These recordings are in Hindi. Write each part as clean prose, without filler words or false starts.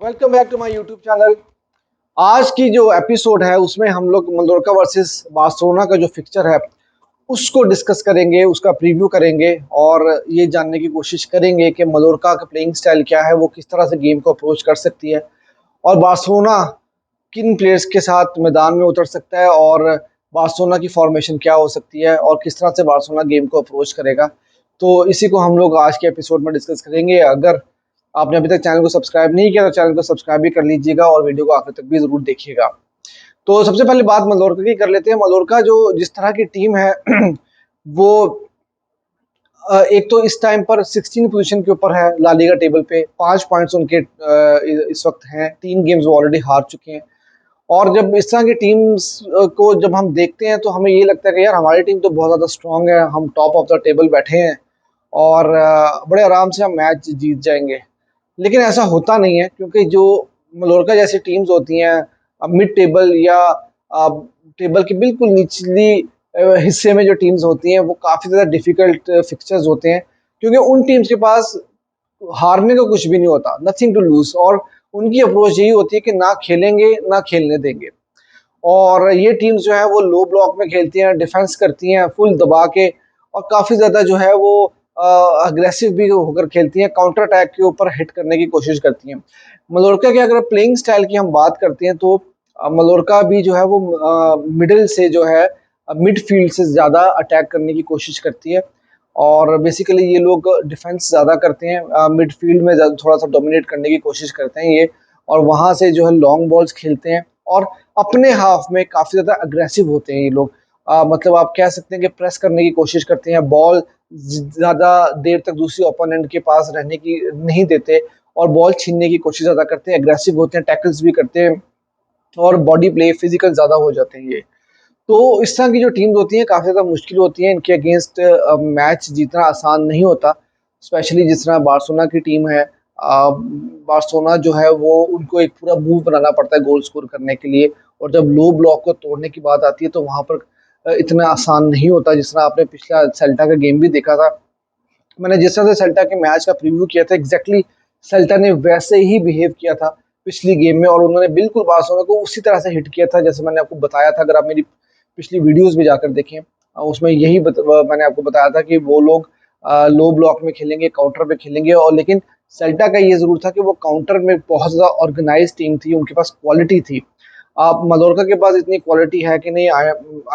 Welcome back to my YouTube channel. आज की जो एपिसोड है उसमें हम लोग मलोरका वर्सेस बार्सिलोना का जो फिक्चर है उसको डिस्कस करेंगे, उसका प्रीव्यू करेंगे और ये जानने की कोशिश करेंगे कि मलोरका का प्लेइंग स्टाइल क्या है, वो किस तरह से गेम को अप्रोच कर सकती है और बार्सिलोना किन प्लेयर्स के साथ मैदान में उतर सकता है और बार्सिलोना की फॉर्मेशन क्या हो सकती है और किस तरह से बार्सिलोना गेम को अप्रोच करेगा। तो इसी को हम लोग आज के एपिसोड में डिस्कस करेंगे। अगर आपने अभी तक चैनल को सब्सक्राइब नहीं किया तो चैनल को सब्सक्राइब भी कर लीजिएगा और वीडियो को आखिर तक भी जरूर देखिएगा। तो सबसे पहले बात मलोरका की कर लेते हैं। मलोरका जो जिस तरह की टीम है वो एक तो इस टाइम पर 16 पोजीशन के ऊपर है ला लीगा टेबल पे। 5 पॉइंट्स उनके इस वक्त हैं। 3 गेम्स वो ऑलरेडी हार चुके हैं और जब इस तरह की टीम्स को जब हम देखते हैं तो हमें ये लगता है कि यार हमारी टीम तो बहुत ज़्यादा स्ट्रांग है, हम टॉप ऑफ द टेबल बैठे हैं और बड़े आराम से हम मैच जीत जाएंगे। लेकिन ऐसा होता नहीं है क्योंकि जो मलोरका जैसी टीम्स होती हैं मिड टेबल या टेबल के बिल्कुल निचली हिस्से में जो टीम्स होती हैं वो काफ़ी ज़्यादा डिफिकल्ट फिक्चर्स होते हैं क्योंकि उन टीम्स के पास हारने का कुछ भी नहीं होता, नथिंग टू लूज, और उनकी अप्रोच यही होती है कि ना खेलेंगे ना खेलने देंगे। और ये टीम्स जो है वो लो ब्लॉक में खेलती हैं, डिफेंस करती हैं फुल दबा के और काफ़ी ज़्यादा जो है वो अग्रेसिव भी होकर खेलती हैं, काउंटर अटैक के ऊपर हिट करने की कोशिश करती हैं। मलोरका के अगर प्लेइंग स्टाइल की हम बात करते हैं तो मलोरका भी जो है वो मिडिल से जो है मिडफील्ड से ज़्यादा अटैक करने की कोशिश करती है और बेसिकली ये लोग डिफेंस ज़्यादा करते हैं, मिडफील्ड में थोड़ा सा डोमिनेट करने की कोशिश करते हैं ये, और वहाँ से जो है लॉन्ग बॉल्स खेलते हैं और अपने हाफ में काफ़ी ज़्यादा अग्रेसिव होते हैं ये लोग। मतलब आप कह सकते हैं कि प्रेस करने की कोशिश करते हैं, बॉल ज़्यादा देर तक दूसरी ओपोनेंट के पास रहने की नहीं देते और बॉल छीनने की कोशिश ज़्यादा करते हैं, अग्रेसिव होते हैं, टैकल्स भी करते हैं और बॉडी प्ले फिजिकल ज़्यादा हो जाते हैं ये। तो इस तरह की जो टीम्स होती हैं काफ़ी ज़्यादा मुश्किल होती हैं, इनके अगेंस्ट मैच जीतना आसान नहीं होता। स्पेशली जिस तरह बार्सिलोना की टीम है, बार्सिलोना जो है वो उनको एक पूरा मूव बनाना पड़ता है गोल स्कोर करने के लिए, और जब लो ब्लॉक को तोड़ने की बात आती है तो वहाँ पर इतना आसान नहीं होता। जिस तरह आपने पिछला सेल्टा का गेम भी देखा था, मैंने जिस तरह से सेल्टा के मैच का प्रीव्यू किया था एग्जैक्टली सेल्टा ने वैसे ही बिहेव किया था पिछली गेम में और उन्होंने बिल्कुल बार्सिलोना को उसी तरह से हिट किया था जैसे मैंने आपको बताया था। अगर आप मेरी पिछली वीडियोस भी जाकर देखें, उसमें यही मैंने आपको बताया था कि वो लोग लो ब्लॉक में खेलेंगे, काउंटर पे खेलेंगे, और लेकिन सेल्टा का ये जरूर था कि वो काउंटर में बहुत ज़्यादा ऑर्गेनाइज टीम थी, उनके पास क्वालिटी थी। आप मलोरका के पास इतनी क्वालिटी है कि नहीं, आई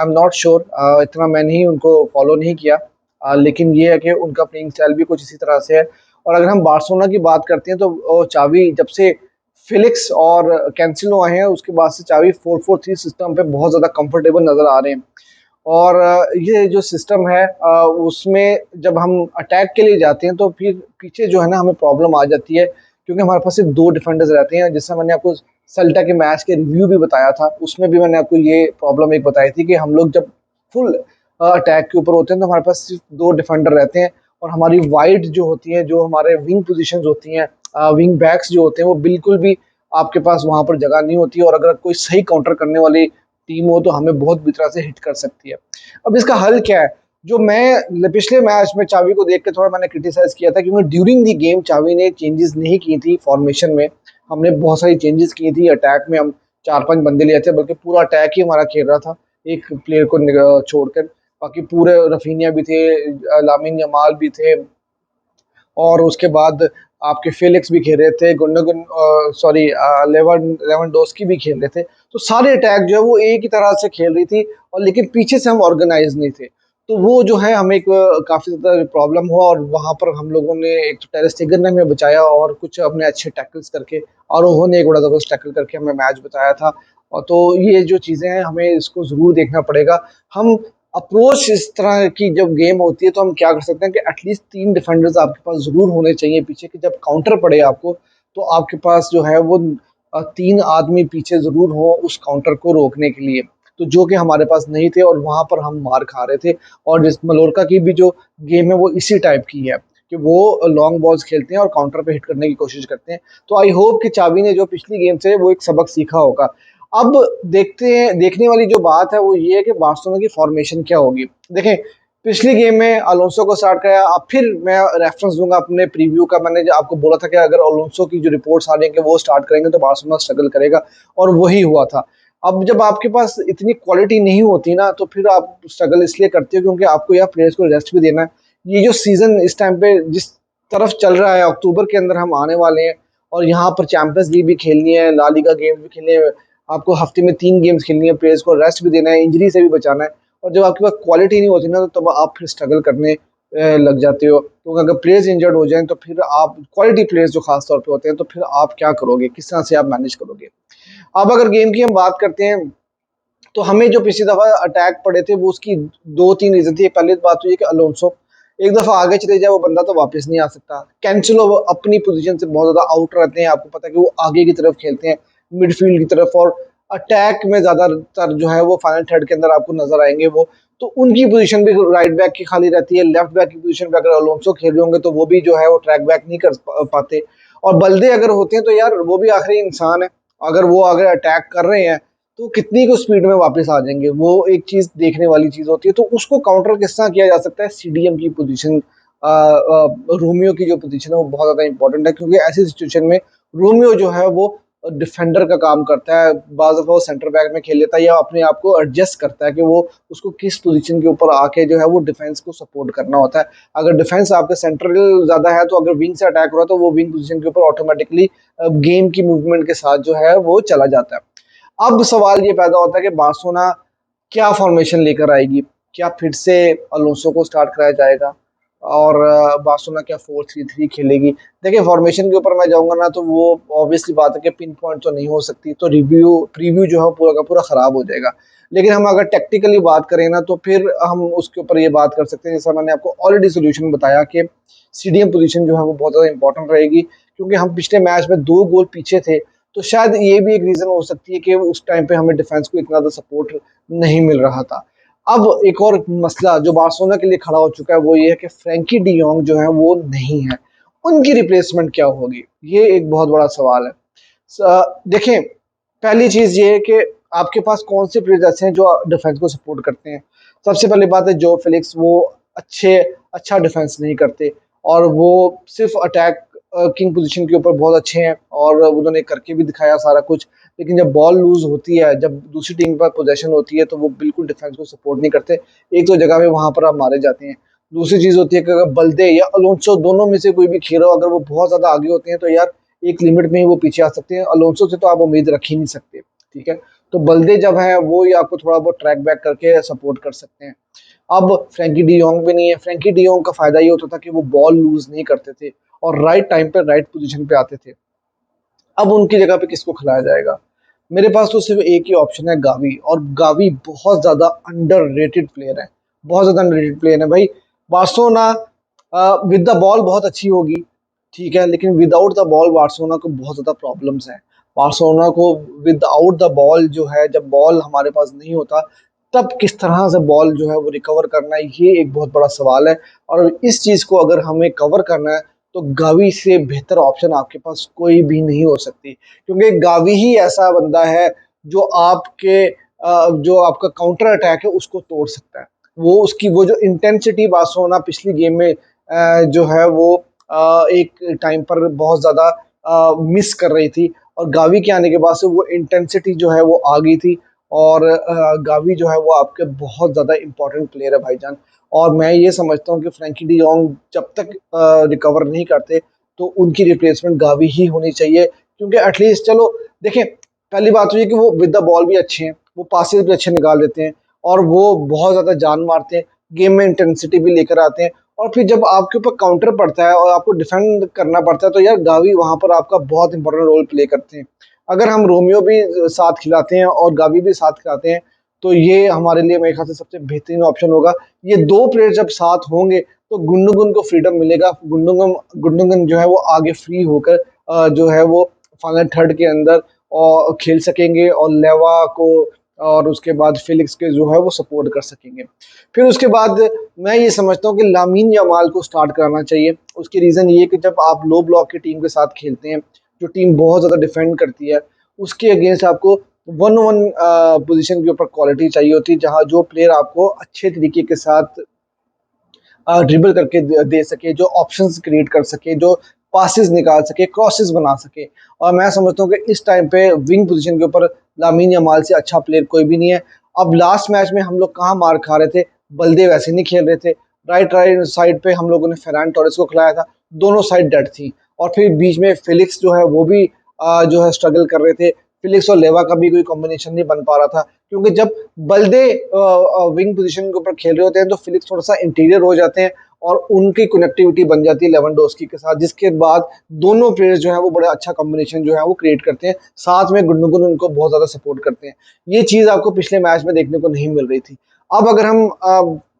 एम नॉट श्योर, इतना मैंने ही उनको फॉलो नहीं किया। लेकिन ये है कि उनका प्लेइंग स्टाइल भी कुछ इसी तरह से है। और अगर हम बार्सिलोना की बात करते हैं तो चावी जब से फिलिक्स और कैंसिलो आए हैं उसके बाद से चावी 4-4-3 सिस्टम पे बहुत ज़्यादा कंफर्टेबल नज़र आ रहे हैं। और ये जो सिस्टम है उसमें जब हम अटैक के लिए जाते हैं तो फिर पीछे जो है ना हमें प्रॉब्लम आ जाती है क्योंकि हमारे पास सिर्फ 2 डिफेंडर्स रहते हैं। जैसा मैंने आपको सेल्टा के मैच के रिव्यू भी बताया था, उसमें भी मैंने आपको ये प्रॉब्लम एक बताई थी कि हम लोग जब फुल अटैक के ऊपर होते हैं तो हमारे पास सिर्फ 2 डिफेंडर रहते हैं और हमारी वाइड जो होती है, जो हमारे विंग पोजीशंस होती हैं, विंग बैक्स जो होते हैं वो बिल्कुल भी आपके पास वहाँ पर जगह नहीं होती है और अगर कोई सही काउंटर करने वाली टीम हो तो हमें बहुत बुरी तरह से हिट कर सकती है। अब इसका हल क्या है? जो मैं पिछले मैच में चावी को देख के थोड़ा मैंने क्रिटिसाइज किया था क्योंकि ड्यूरिंग दी गेम चावी ने चेंजेस नहीं की थी फॉर्मेशन में। हमने बहुत सारी चेंजेस की थी, अटैक में हम 4-5 बंदे लिए थे, बल्कि पूरा अटैक ही हमारा खेल रहा था एक प्लेयर को छोड़कर। बाकी पूरे रफीनिया भी थे, लामिन यमाल भी थे और उसके बाद आपके फेलिक्स भी खेल रहे थे, गुंडोगन सॉरी लेवेंडोस्की भी खेल रहे थे। तो सारे अटैक जो है वो एक ही तरह से खेल रही थी और लेकिन पीछे से हम ऑर्गेनाइज नहीं थे। तो वो जो है हमें एक काफ़ी ज़्यादा प्रॉब्लम हुआ और वहाँ पर हम लोगों ने एक तो टेर स्टेगन ने हमें बचाया और कुछ अपने अच्छे टैकल्स करके, और उन्होंने एक बड़ा ज़बरदस्त टैकल करके हमें मैच बचाया था। और तो ये जो चीज़ें हैं हमें इसको ज़रूर देखना पड़ेगा। हम अप्रोच इस तरह की जब गेम होती है तो हम क्या कर सकते हैं कि एटलीस्ट 3 डिफेंडर्स आपके पास ज़रूर होने चाहिए पीछे, कि जब काउंटर पड़े आपको तो आपके पास जो है वो 3 आदमी पीछे ज़रूर हो उस काउंटर को रोकने के लिए। तो जो कि हमारे पास नहीं थे और वहाँ पर हम मार खा रहे थे। और जिस मलोरका की भी जो गेम है वो इसी टाइप की है कि वो लॉन्ग बॉल्स खेलते हैं और काउंटर पे हिट करने की कोशिश करते हैं। तो आई होप कि चावी ने जो पिछली गेम से वो एक सबक सीखा होगा। अब देखते हैं, देखने वाली जो बात है वो ये है कि बार्सिलोना की फॉर्मेशन क्या होगी। देखें, पिछली गेम में अलोंसो को स्टार्ट कराया। अब फिर मैं रेफरेंस दूंगा अपने प्रीव्यू का। मैंने जो आपको बोला था कि अगर अलोंसो की जो रिपोर्ट्स आ रही हैं कि वो स्टार्ट करेंगे तो बार्सिलोना स्ट्रगल करेगा, और वही हुआ था। अब जब आपके पास इतनी क्वालिटी नहीं होती ना, तो फिर आप स्ट्रगल इसलिए करते हो क्योंकि आपको यार प्लेयर्स को रेस्ट भी देना है। ये जो सीजन इस टाइम पे जिस तरफ चल रहा है, अक्टूबर के अंदर हम आने वाले हैं और यहाँ पर चैंपियंस लीग भी खेलनी है, ला लीगा गेम्स भी खेलनी है, आपको हफ्ते में 3 गेम्स खेलनी है, प्लेयर्स को रेस्ट भी देना है, इंजरी से भी बचाना है। और जब आपके पास क्वालिटी नहीं होती ना, तो तब आप फिर स्ट्रगल करने लग जाते हो, क्योंकि अगर प्लेयर्स इंजर्ड हो जाएं तो फिर आप क्वालिटी प्लेयर्स जो खास तौर पे होते हैं, तो फिर आप क्या करोगे, किस तरह से आप मैनेज करोगे। अब अगर गेम की हम बात करते हैं, तो हमें जो पिछली दफा अटैक पड़े थे वो उसकी 2-3 रीजन थी। पहली बात तो ये कि अलोंसो एक दफा आगे चले जाए वो बंदा तो वापस नहीं आ सकता। कैंसिलो अपनी पोजीशन से बहुत ज्यादा आउट रहते हैं, आपको पता है कि वो आगे की तरफ खेलते हैं, मिडफील्ड की तरफ, और अटैक में ज्यादातर जो है वो फाइनल थर्ड के अंदर आपको नजर आएंगे वो। तो उनकी पोजीशन भी राइट बैक की खाली रहती है। लेफ्ट बैक की पोजीशन पे अगर अलोंसो खेल रहे होंगे तो वो भी जो है वो ट्रैक बैक नहीं कर पाते। और बल्दे अगर होते हैं तो यार वो भी आखिरी इंसान है, अगर वो अगर अटैक कर रहे हैं तो कितनी को स्पीड में वापस आ जाएंगे, वो एक चीज देखने वाली चीज होती है। तो उसको काउंटर किस तरह किया जा सकता है, सीडीएम की पोजीशन, रोमियो की जो पोजीशन है वो बहुत ज्यादा इंपॉर्टेंट है, क्योंकि ऐसी सिचुएशन में रोमियो जो है वो डिफेंडर का काम करता है। बाज़ दफा वो सेंटर बैक में खेल लेता है या अपने आप को एडजस्ट करता है कि वो उसको किस पोजीशन के ऊपर आके जो है वो डिफेंस को सपोर्ट करना होता है। अगर डिफेंस आपके सेंट्रल ज्यादा है तो अगर विंग से अटैक हो रहा है तो वो विंग पोजीशन के ऊपर ऑटोमेटिकली गेम की मूवमेंट के साथ जो है वो चला जाता है। अब सवाल ये पैदा होता है कि बार्सिलोना क्या फॉर्मेशन लेकर आएगी। क्या फिर से अलोंसो को स्टार्ट कराया जाएगा और बार्सिलोना क्या 4-3-3 खेलेगी। देखिए फॉर्मेशन के ऊपर मैं जाऊंगा ना तो वो ऑब्वियसली बात है कि पिन पॉइंट तो नहीं हो सकती, तो रिव्यू प्रीव्यू जो है पूरा का पूरा खराब हो जाएगा। लेकिन हम अगर टेक्टिकली बात करें ना तो फिर हम उसके ऊपर ये बात कर सकते हैं, जैसा मैंने आपको ऑलरेडी सोल्यूशन बताया कि सीडीएम पोजीशन जो है वो बहुत ज़्यादा इंपॉर्टेंट रहेगी, क्योंकि हम पिछले मैच में 2 गोल पीछे थे। तो शायद ये भी एक रीज़न हो सकती है कि उस टाइम पे हमें डिफेंस को इतना ज़्यादा सपोर्ट नहीं मिल रहा था। अब एक और मसला जो बार्सिलोना के लिए खड़ा हो चुका है वो ये है कि फ्रैंकी डी योंग जो है वो नहीं है, उनकी रिप्लेसमेंट क्या होगी, ये एक बहुत बड़ा सवाल है। देखें, पहली चीज ये है कि आपके पास कौन से प्लेयर्स ऐसे हैं जो डिफेंस को सपोर्ट करते हैं। सबसे पहली बात है जो फेलिक्स, वो अच्छे अच्छा डिफेंस नहीं करते और वो सिर्फ अटैक किंग पोजीशन के ऊपर बहुत अच्छे हैं और उन्होंने करके भी दिखाया सारा कुछ। लेकिन जब बॉल लूज होती है, जब दूसरी टीम पर पोजेशन होती है, तो वो बिल्कुल डिफेंस को सपोर्ट नहीं करते। एक तो जगह में वहां पर आप मारे जाते हैं। दूसरी चीज होती है कि अगर बल्दे या अलोंसो दोनों में से कोई भी खेल रहा हो, अगर वो बहुत ज्यादा आगे होते हैं तो यार एक लिमिट में ही वो पीछे आ सकते हैं। अलोंसो से तो आप उम्मीद रख ही नहीं सकते, ठीक है। तो बल्दे जब है वो ही आपको थोड़ा बहुत ट्रैक बैक करके सपोर्ट कर सकते हैं। अब फ्रैंकी डी योंग भी नहीं है। फ्रैंकी डी योंग का फायदा ये होता था कि वो बॉल लूज नहीं करते थे और राइट टाइम पे राइट पोजीशन पे आते थे। अब उनकी जगह पे किसको खिलाया जाएगा। मेरे पास तो सिर्फ एक ही ऑप्शन है, गावी। और गावी बहुत ज्यादा अंडररेटेड प्लेयर है, बहुत ज्यादा अंडररेटेड प्लेयर है भाई। बार्सिलोना विद द बॉल बहुत अच्छी होगी, ठीक है, लेकिन विदाउट द बॉल बार्सिलोना को बहुत ज्यादा प्रॉब्लम्स हैं। बार्सिलोना को विदाउट द बॉल जो है, जब बॉल हमारे पास नहीं होता तब किस तरह से बॉल जो है वो रिकवर करना है, ये एक बहुत बड़ा सवाल है। और इस चीज को अगर हमें कवर करना है तो गावी से बेहतर ऑप्शन आपके पास कोई भी नहीं हो सकती, क्योंकि गावी ही ऐसा बंदा है जो आपके जो आपका काउंटर अटैक है उसको तोड़ सकता है। वो उसकी वो जो इंटेंसिटी बार्सिलोना पिछली गेम में जो है वो एक टाइम पर बहुत ज्यादा मिस कर रही थी, और गावी के आने के बाद से वो इंटेंसिटी जो है वो आ गई थी। और गावी जो है वो आपके बहुत ज्यादा इंपॉर्टेंट प्लेयर है भाईजान। और मैं ये समझता हूँ कि फ्रैंकी डी योंग जब तक रिकवर नहीं करते तो उनकी रिप्लेसमेंट गावी ही होनी चाहिए, क्योंकि एटलीस्ट चलो देखें, पहली बात तो ये कि वो विद द बॉल भी अच्छे हैं, वो पासेस भी अच्छे निकाल देते हैं और वो बहुत ज़्यादा जान मारते हैं, गेम में इंटेंसिटी भी लेकर आते हैं। और फिर जब आपके ऊपर काउंटर पड़ता है और आपको डिफेंड करना पड़ता है तो यार गावी वहां पर आपका बहुत इंपॉर्टेंट रोल प्ले करते हैं। अगर हम रोमियो भी साथ खिलाते हैं और गावी भी साथ खिलाते हैं तो ये हमारे लिए मेरे ख्याल से सबसे बेहतरीन ऑप्शन होगा। ये दो प्लेयर जब साथ होंगे तो गुंडोगन को फ्रीडम मिलेगा। गुंडोगन गुंडोगन जो है वो आगे फ्री होकर जो है वो फाइनल थर्ड के अंदर और खेल सकेंगे और लेवा को और उसके बाद फिलिक्स के जो है वो सपोर्ट कर सकेंगे। फिर उसके बाद मैं ये समझता हूँ कि लामीन यमाल को स्टार्ट कराना चाहिए। उसकी रीज़न ये कि जब आप लो ब्लॉक की टीम के साथ खेलते हैं, जो टीम बहुत ज़्यादा डिफेंड करती है, उसके अगेंस्ट आपको 1-1 पोजीशन के ऊपर क्वालिटी चाहिए होती है, जहाँ जो प्लेयर आपको अच्छे तरीके के साथ ड्रिबल करके दे सके, जो ऑप्शंस क्रिएट कर सके, जो पासेस निकाल सके, क्रॉसेस बना सके। और मैं समझता हूँ कि इस टाइम पे विंग पोजीशन के ऊपर लामीन यमाल से अच्छा प्लेयर कोई भी नहीं है। अब लास्ट मैच में हम लोग कहाँ मार खा रहे थे, बल्दे वैसे नहीं खेल रहे थे। राइट राइट साइड पे हम लोगों ने फेरान टोरेस को खिलाया था, दोनों साइड डेड थी। और फिर बीच में फिलिक्स जो है वो भी जो है स्ट्रगल कर रहे थे। फिलिक्स और लेवा का भी कोई कॉम्बिनेशन नहीं बन पा रहा था, क्योंकि जब बल्दे विंग पोजीशन के ऊपर खेल रहे होते हैं तो फिलिक्स थोड़ा सा इंटीरियर हो जाते हैं और उनकी कनेक्टिविटी बन जाती है लेवेंडोस्की के साथ, जिसके बाद दोनों प्लेयर्स जो है वो बड़ा अच्छा कॉम्बिनेशन जो है वो क्रिएट करते हैं। साथ में गुंडोगन उनको बहुत ज्यादा सपोर्ट करते हैं। ये चीज आपको पिछले मैच में देखने को नहीं मिल रही थी। अब अगर हम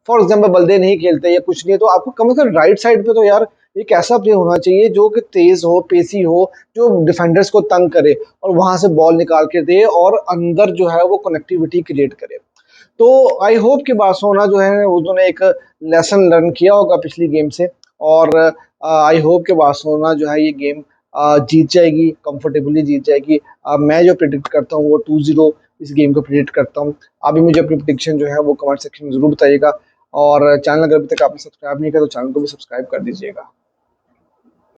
फॉर एग्जाम्पल बल्दे नहीं खेलते या कुछ नहीं है, तो आपको कम से कम राइट साइड पे तो यार एक ऐसा प्लेयर होना चाहिए जो कि तेज हो, पेसी हो, जो डिफेंडर्स को तंग करे और वहां से बॉल निकाल के दे और अंदर जो है वो कनेक्टिविटी क्रिएट करे। तो आई होप कि बार्सिलोना जो है उन्होंने एक लेसन लर्न किया होगा पिछली गेम से, और आई होप कि बार्सिलोना जो है ये गेम जीत जाएगी, कंफर्टेबली जीत जाएगी। मैं जो प्रिडिक्ट करता हूँ वो 2-0 इस गेम को प्रिडिक्ट करता हूँ। अभी मुझे अपनी प्रिडिक्शन जो है वो कमेंट सेक्शन में जरूर बताइएगा, और चैनल अगर अभी तक आपने सब्सक्राइब नहीं किया तो चैनल को भी सब्सक्राइब कर दीजिएगा।